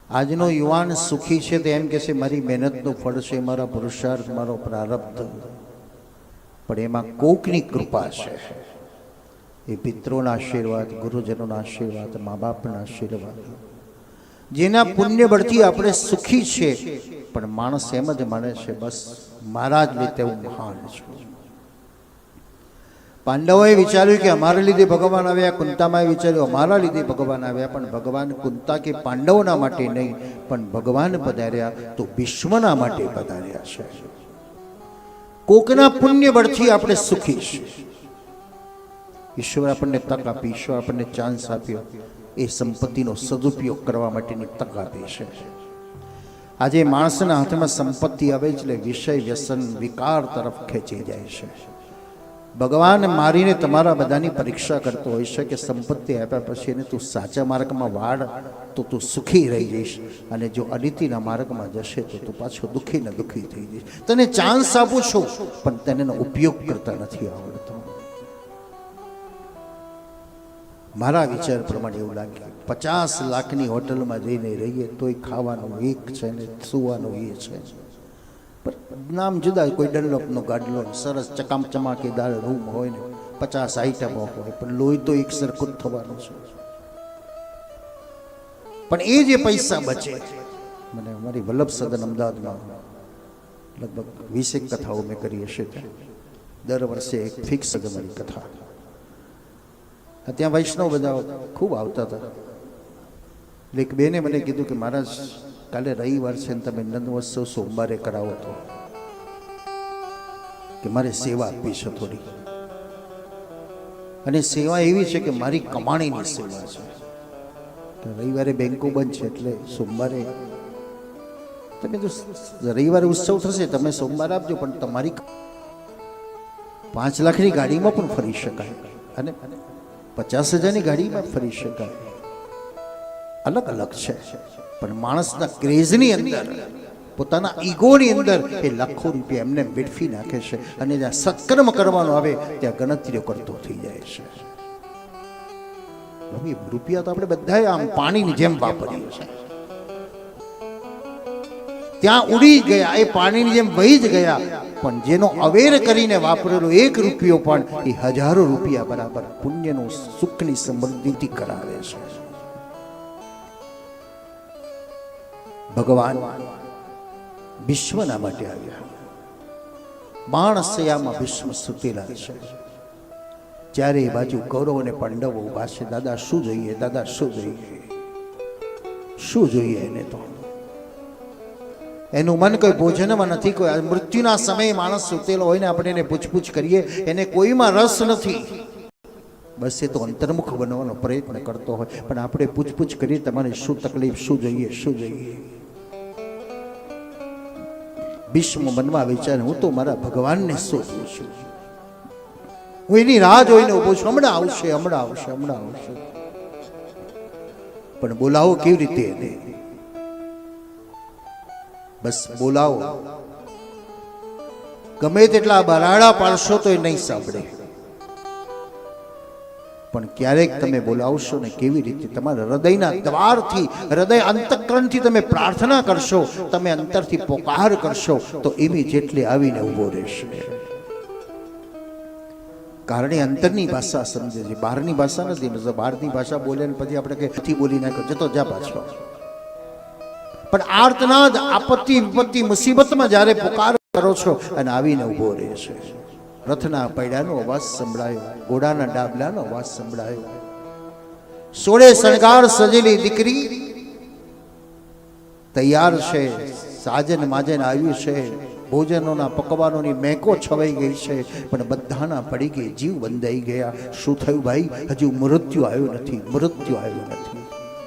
આજનો યુવાન સુખી છે તો એમ કે છે મારી મહેનતનું ફળ છે, મારા પુરુષાર્થ, મારો પ્રારબ્ધ. પણ એમાં કોકની કૃપા છે, એ પિતૃના આશીર્વાદ, ગુરુજનોના આશીર્વાદ, મા બાપના આશીર્વાદ, જેના પુણ્ય બળથી આપણે સુખી છે. પણ માણસ એમ જ માને છે બસ મારા જ લીધે હું મહાન છું. પાંડવોએ વિચાર્યું કે અમારા લીધે ભગવાન આવ્યા, કુંતામાએ વિચાર્યું અમારા લીધે ભગવાન આવ્યા. પણ ભગવાન કુંતા કે પાંડવોના માટે નહીં, પણ ભગવાન પધાર્યા તો વિશ્વના માટે પધાર્યા છે. કોકના પુણ્ય બળથી આપણે સુખી છીએ. ઈશ્વર આપણને તક આપી, ઈશ્વર આપણને ચાન્સ આપ્યો, એ સંપત્તિનો સદુપયોગ કરવા માટેની તક આપી છે. આજે માણસના હાથમાં સંપત્તિ આવે એટલે વિષય, વ્યસન, વિકાર તરફ ખેંચી જાય છે. ભગવાન મારીને તમારા બધાની પરીક્ષા કરતો હોય છે કે સંપત્તિ આપ્યા પછી એને તું સાચા માર્ગમાં વાળ તો તું સુખી રહી જઈશ, અને જો અનિતિના માર્ગમાં જશે તો તું પાછો દુઃખી ને દુઃખી થઈ જઈશ. તને ચાન્સ આપું છું પણ તેનો ઉપયોગ કરતા નથી આવડતો. મારા વિચાર પ્રમાણે એવું લાગે 50 લાખની હોટલમાં જઈને રહીએ તોય ખાવાનું એક છે ને સુવાનું એ છે. નામ જુદા, કોઈ ડનલોપનો ગાડલો, સરસ ચકામચમાકેદાર રૂમ હોય ને 50 આઈટમો હોય, પણ લોહી તો એક સરખું જ થવાનું છે. પણ એ જે પૈસા બચે, મને અમારી વલ્લભ સદન અમદાવાદમાં લગભગ 20 કથાઓ મેં કરી હશે. દર વર્ષે એક ફિક્સ જ અમારી કથા. ત્યાં વૈષ્ણવ બધા ખૂબ આવતા હતા. એટલે એક બેને મને કીધું કે મહારાજ કાલે રવિવાર છે ને તમે નંદમહોત્સવ સોમવારે કરાવો તો, કે મારે સેવા આપવી છે થોડી. અને સેવા એવી છે કે મારી કમાણીની સેવા છે. રવિવારે બેંકો બંધ છે એટલે સોમવારે તમે જો રવિવારે ઉત્સવ થશે તમે સોમવારે આપજો, પણ તમારી 5 લાખની ગાડીમાં પણ ફરી શકાય અને 50,000ની ગાડીમાં ફરી શકાય. અલગ અલગ છે. પણ માણસના ક્રેઝની અંદર, પોતાના ઈગોની અંદર એ લાખો રૂપિયા એમને વેડફી નાખે છે. અને જ્યાં સત્કર્મ કરવાનો આવે ત્યાં ગણતરીઓ કરતો થઈ જાય છે. રૂપિયા તો આપણે બધાએ આમ પાણીની જેમ વાપરીએ છીએ. ત્યાં ઉડી ગયા, એ પાણીની જેમ વહી જ ગયા. પણ જેનો અવેર કરીને વાપરેલો 1 રૂપિયો પણ એ હજારો રૂપિયા બરાબર પુણ્યનું, સુખની સમૃદ્ધિથી કરાવે છે. ભગવાન વિશ્વના માટે આવ્યા. બાણસયામાં વિશ્વ સુતેલા છે. ચારે બાજુ કૌરવ અને પાંડવો ઉભા છે. દાદા શું જોઈએ, દાદા શું જોઈએ, શું જોઈએ એને? તો એનું મન કોઈ ભોજનમાં નથી, કોઈ મૃત્યુના સમયે માણસ સુતેલો હોય ને આપણે એને પૂછપૂછ કરીએ, એને કોઈમાં રસ નથી. બસ એ તો અંતર્મુખ બનવાનો પ્રયત્ન કરતો હોય. પણ આપણે પૂછપૂછ કરીએ તમારે શું તકલીફ, શું જોઈએ, શું જોઈએ? ભીષ્મ મનમાં વિચારે હું તો મારા ભગવાનને શોધું છું, હું એની રાહ જોઈને ઊભો છું, હમણાં આવશે, હમણાં આવશે, હમણાં આવશે. પણ બોલાવો કેવી રીતે એને? બસ બોલાવો, ગમે તેટલા બરાડા પાડશો તો એ નહીં સાંભળે. પણ ક્યારેક તમે બોલાવશો ને કેવી રીતે, તમારા હૃદયના દ્વારથી, હૃદય અંતઃકરણથી તમે પ્રાર્થના કરશો, તમે અંતરથી પોકાર કરશો તો એવી જેટલી આવીને ઊભો રહેશે. કારણ એ અંતરની ભાષા સમજે છે, બહારની ભાષા નથી. બહારની ભાષા બોલે ને પછી આપણે કઈ બોલી નાખો, જતો જા પાછો. પણ આર્તનાદ, આપત્તિ, વિપત્તિ, મુસીબતમાં જ્યારે પોકાર કરો છો અને આવીને ઊભો રહે છે. રથના પૈડાનો અવાજ સંભળાયો, ઘોડાના ડાબલાનો અવાજ સંભળાયો. 16 શણગાર સજેલી દીકરી તૈયાર છે, સાજન માજન આવ્યું છે, ભોજનોના પકવાનોની મેકો છવાઈ ગઈ છે. પણ બધાના પડી ગઈ, જીવ બંધાઈ ગયા. શું થયું ભાઈ? હજુ મૃત્યુ આવ્યું નથી, મૃત્યુ આવ્યું નથી.